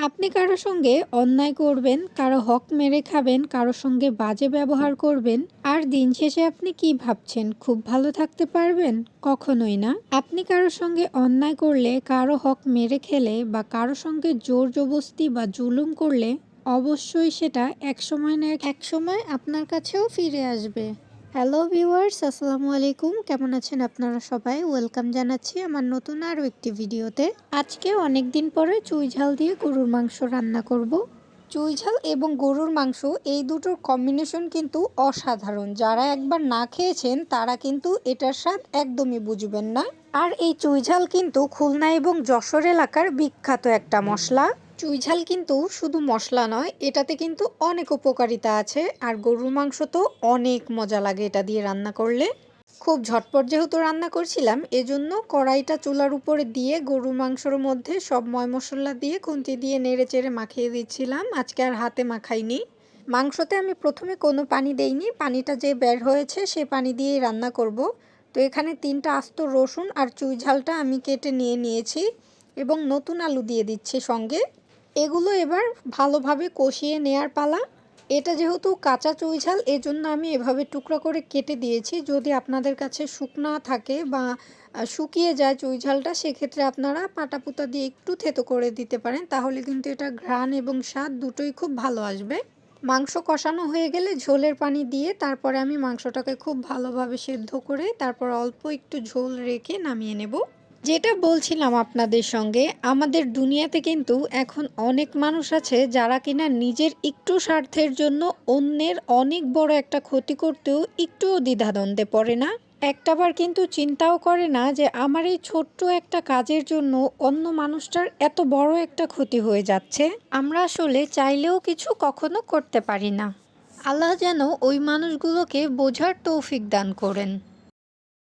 আপনি কারো সঙ্গে অন্যায় করবেন, কারো হক মেরে খাবেন, কারো সঙ্গে বাজে ব্যবহার করবেন, আর দিন শেষে আপনি কি ভাবছেন খুব ভালো থাকতে পারবেন? কখনোই না। আপনি কারো সঙ্গে অন্যায় করলে, কারো হক মেরে খেলে বা কারো সঙ্গে জোর জবরদস্তি বা জুলুম করলে অবশ্যই সেটা একসময় না একসময় আপনার কাছেও ফিরে আসবে। হ্যালো ভিউয়ার্স, আসসালামু আলাইকুম। কেমন আছেন আপনারা সবাই? ওয়েলকাম জানাচ্ছি আমার নতুন আরও একটি ভিডিওতে। আজকে অনেক দিন পরে চুই ঝাল দিয়ে গরুর মাংস রান্না করব। চুই ঝাল এবং গরুর মাংস এই দুটোর কম্বিনেশন কিন্তু অসাধারণ। যারা একবার না খেয়েছেন তারা কিন্তু এটার স্বাদ একদমই বুঝবেন না। আর এই চুই ঝাল কিন্তু খুলনা এবং যশোর এলাকার বিখ্যাত একটা মশলা। চুই ঝাল কিন্তু শুধু মশলা নয়, এটাতে কিন্তু অনেক উপকারিতা আছে। আর গরুর মাংস তো অনেক মজা লাগে এটা দিয়ে রান্না করলে। খুব ঝটপট যেহেতু রান্না করছিলাম, এজন্য কড়াইটা চুলার উপরে দিয়ে গরুর মাংসর মধ্যে সব ময় মশলা দিয়ে খুন্তি দিয়ে নেড়ে চেড়ে মাখিয়ে দিচ্ছিলাম। আজকে আর হাতে মাখাইনি। মাংসতে আমি প্রথমে কোনো পানি দেইনি, পানিটা যে বের হয়েছে সে পানি দিয়েই রান্না করব। তো এখানে 3টা আস্ত রসুন আর চুই ঝালটা আমি কেটে নিয়েছি এবং নতুন আলু দিয়ে দিচ্ছি সঙ্গে। এগুলো এবার ভালোভাবে কষিয়ে নেয়ার পালা। এটা যেহেতু কাঁচা চুই ঝাল, এজন্য আমি এভাবে টুকরা করে কেটে দিয়েছি। যদি আপনাদের কাছে শুকনা থাকে বা শুকিয়ে যায় চুই ঝালটা, সেক্ষেত্রে আপনারা পাটাপুতা দিয়ে একটু থেতো করে দিতে পারেন, তাহলে কিন্তু এটা ঘ্রাণ এবং স্বাদ দুটোই খুব ভালো আসবে। মাংস কষানো হয়ে গেলে ঝোলের পানি দিয়ে তারপরে আমি মাংসটাকে খুব ভালোভাবে সেদ্ধ করে তারপর অল্প একটু ঝোল রেখে নামিয়ে নেব। যেটা বলছিলাম আপনাদের সঙ্গে, আমাদের দুনিয়াতে কিন্তু এখন অনেক মানুষ আছে যারা কিনা নিজের একটু স্বার্থের জন্য অন্যের অনেক বড় একটা ক্ষতি করতেও একটুও দ্বিধাদ্বন্দ্বে পড়ে না। একটাবার কিন্তু চিন্তাও করে না যে আমার এই ছোট্ট একটা কাজের জন্য অন্য মানুষটার এত বড় একটা ক্ষতি হয়ে যাচ্ছে। আমরা আসলে চাইলেও কিছু কখনো করতে পারি না। আল্লাহ যেন ওই মানুষগুলোকে বোঝার তৌফিক দান করেন।